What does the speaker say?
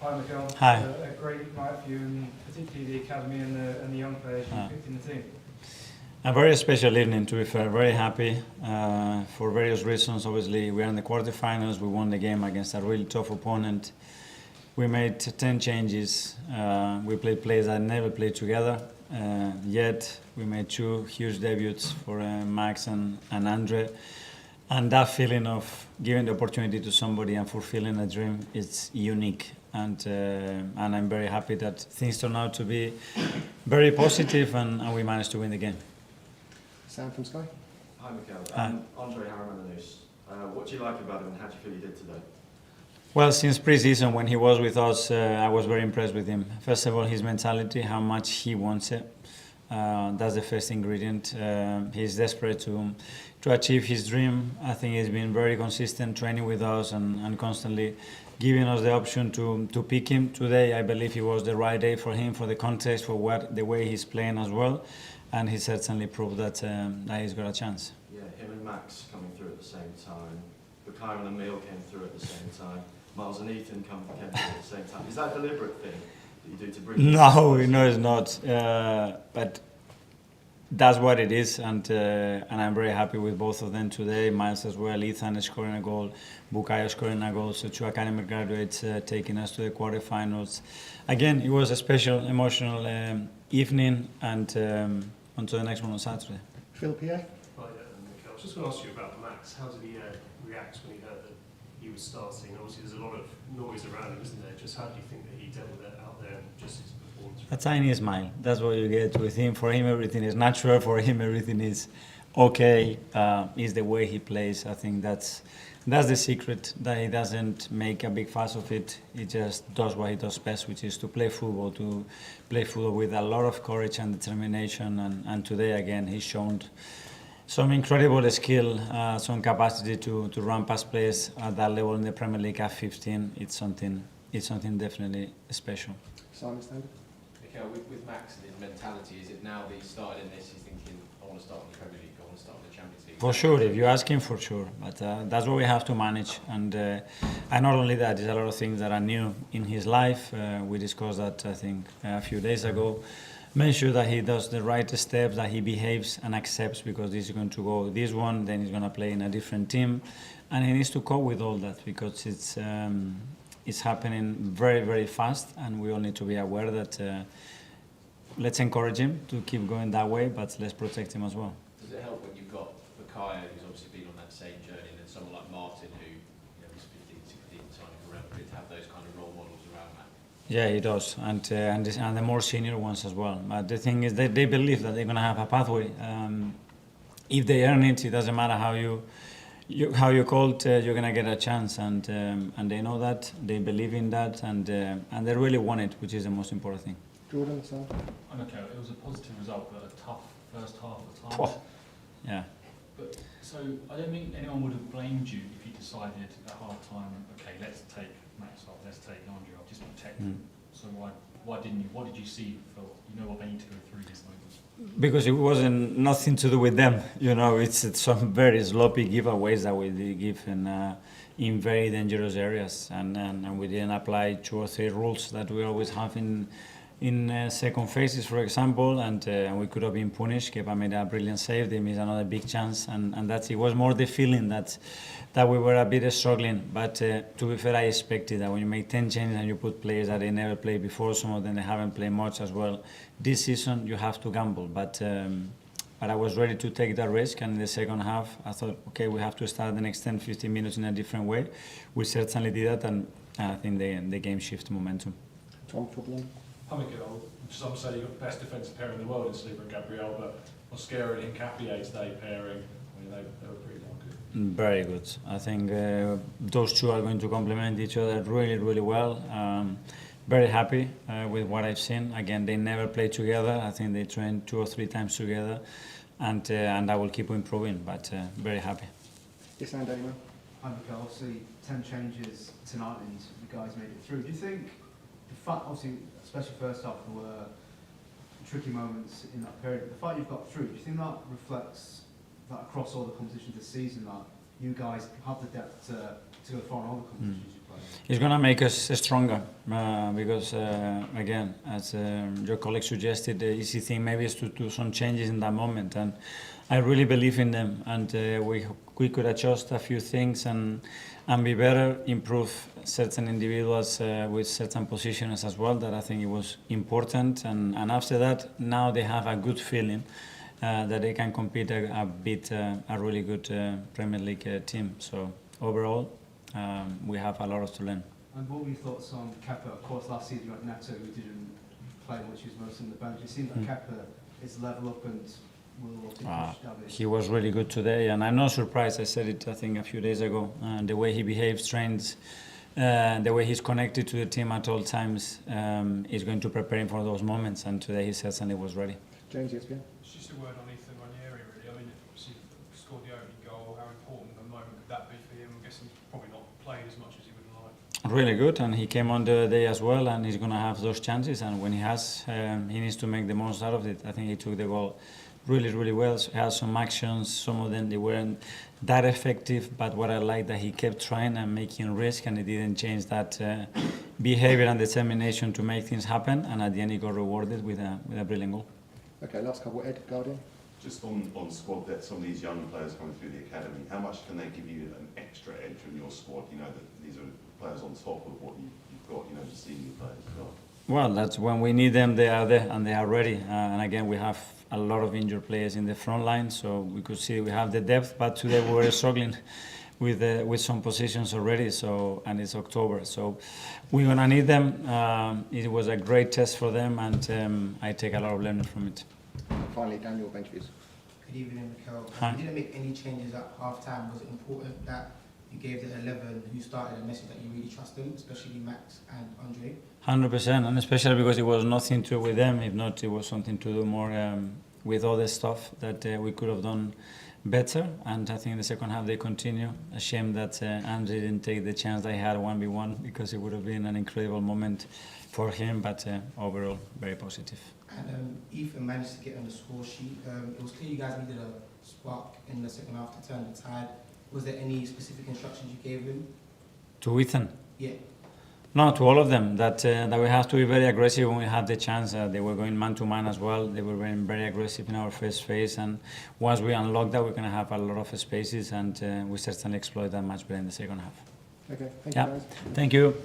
Hi Michael. Hi. A great night for you, and particularly the academy and the young players you picked in the team. A very special evening, to be fair. Very happy for various reasons. Obviously, we are in the quarterfinals. We won the game against a really tough opponent. We made 10 changes. We played players that never played together. Yet we made 2 huge debuts for Max and Andre. And that feeling of giving the opportunity to somebody and fulfilling a dream is unique. And I'm very happy that things turned out to be very positive and we managed to win the game. Sam from Sky. Hi, Michael. Andre Harriman, what do you like about him and how do you feel he did today? Well, since pre-season when he was with us, I was very impressed with him. First of all, his mentality, how much he wants it. That's the first ingredient. He's desperate to achieve his dream. I think he's been very consistent training with us and constantly giving us the option to pick him. Today, I believe it was the right day for him, for the context, for the way he's playing as well. And he certainly proved that he's got a chance. Yeah, him and Max coming through at the same time. Bukayo and Emil came through at the same time. Miles and Ethan came through at the same time. Is that a deliberate thing that you do to bring? No, it's not. But that's what it is, and I'm very happy with both of them today. Miles as well, Ethan is scoring a goal, Bukayo scoring a goal. So 2 academy graduates taking us to the quarterfinals. Again, it was a special, emotional evening, and on to the next one on Saturday. Phil PA. Hi, Michael. I was just going to ask you about Max. How did he react when he heard that he was starting? Obviously, there's a lot of noise around him, isn't there? Just how do you think that he dealt with it out there, just his performance? A tiny smile. That's what you get with him. For him, everything is natural. For him, everything is okay. Is the way he plays. I think that's the secret. That he doesn't make a big fuss of it. He just does what he does best, which is to play football. To play football with a lot of courage and determination. And today, again, he's shown some incredible skill, some capacity to run past players at that level in the Premier League at 15. It's something definitely special. Simon Standard. Michael, with Max and his mentality, is it now that he's started in this, he's thinking, I want to start in the Premier League, I want to start in the Champions League? For sure, if you ask him, for sure. But that's what we have to manage. And not only that, there's a lot of things that are new in his life. We discussed that, I think, a few days ago. Make sure that he does the right steps, that he behaves and accepts, because this is going to go this one, then he's going to play in a different team. And he needs to cope with all that, because it's happening very, very fast, and we all need to be aware that let's encourage him to keep going that way, but let's protect him as well. Does it help when you've got Bukayo, who's obviously been on that same journey, and then someone like Martin, who was 15, 16, signing for Real Madrid, to have those kind of role models around that? Yeah, he does, and the more senior ones as well. But the thing is, they believe that they're going to have a pathway. If they earn it, it doesn't matter how you called, you're going to get a chance, and they know that, they believe in that, and they really want it, which is the most important thing. Jordan, Sam. Okay, it was a positive result, but a tough first half at times. Yeah. But so I don't think anyone would have blamed you if you decided at half time, okay, let's take Max off, let's take Andre off, just protect them. So why didn't you? What did you see? You know what they need to go through these moments? Because it wasn't nothing to do with them, it's some very sloppy giveaways that we did give in very dangerous areas, and we didn't apply 2 or 3 rules that we always have in second phases, for example, and we could have been punished. Kepa made a brilliant save, they missed another big chance, and that's it. Was more the feeling that we were a bit struggling. But to be fair, I expected that when you make 10 changes and you put players that they never played before, some of them they haven't played much as well. This season you have to gamble, but I was ready to take that risk, and in the second half I thought, okay, we have to start the next 10-15 minutes in a different way. We certainly did that, and I think the game shifted momentum. Tom Footland. Hi Michael, some say you've got the best defensive pair in the world in Saliba and Gabriel, but Mosquera and Hincapié today pairing, they were pretty darn good. Very good. I think those 2 are going to complement each other really, really well. Very happy with what I've seen. Again, they never played together. I think they trained 2 or 3 times together, and I will keep improving, but very happy. Yes, and Damon. Hi Michael, obviously 10 changes tonight and the guys made it through. Do you think the fact, obviously, especially first half, there were tricky moments in that period, but the fact you've got through, do you think that reflects that across all the competitions this season, that you guys have the depth to go far in all the competitions you It's going to make us stronger because, again, as your colleague suggested, the easy thing maybe is to do some changes in that moment. And I really believe in them. And we could adjust a few things and be better, improve certain individuals with certain positions as well, that I think it was important. And after that, now they have a good feeling that they can compete a really good Premier League team. So overall, we have a lot to learn. And what were your thoughts on Kepa? Of course, last season you had Neto, who didn't play much, he was mostly on the bench. It seems like Kepa is level up and will push he was really good today, and I'm not surprised. I said it, I think, a few days ago. The way he behaves, trains, the way he's connected to the team at all times is going to prepare him for those moments, and today he certainly was ready. James, ESPN. It's just a word on Nwaneri, really. I mean, obviously, scored the opening goal. How important a moment would that be for him? I'm guessing he's probably not played as much as he would like. Really good, and he came on the day as well, and he's going to have those chances, and when he has, he needs to make the most out of it. I think he took the goal really well. So he had some actions, some of them they weren't that effective, but what I like that he kept trying and making risk, and he didn't change that behavior and determination to make things happen, and at the end he got rewarded with a brilliant goal. Okay, last couple. Ed, Guardian. Just on squad depth, some of these young players coming through the academy, how much can they give you an extra edge in your squad? You know, that these are players on top of what you've got, you know, the senior players as well. Well, that's when we need them, they are there and they are ready. And again, we have a lot of injured players in the front line, so we could see we have the depth, but today we were struggling with some positions already, so, and it's October, so we're going to need them. It was a great test for them, and I take a lot of learning from it. Finally, Daniel, bench views. Good evening, Mikel. Hi. You didn't make any changes at half-time. Was it important that you gave the 11 who started a message that you really trust them, especially Max and Andre? 100%, and especially because it was nothing to do with them. If not, it was something to do more with other stuff that we could have done better. And I think in the second half they continue. A shame that Andre didn't take the chance that he had 1v1, because it would have been an incredible moment for him. But overall, very positive. And Ethan managed to get on the score sheet. It was clear you guys needed a spark in the second half to turn the tide. Was there any specific instructions you gave him? To Ethan? Yeah. No, to all of them, that we have to be very aggressive when we have the chance. They were going man-to-man as well. They were very aggressive in our first phase, and once we unlock that, we're going to have a lot of spaces, and we certainly exploit that much better in the second half. Okay, thank you guys. Thank you.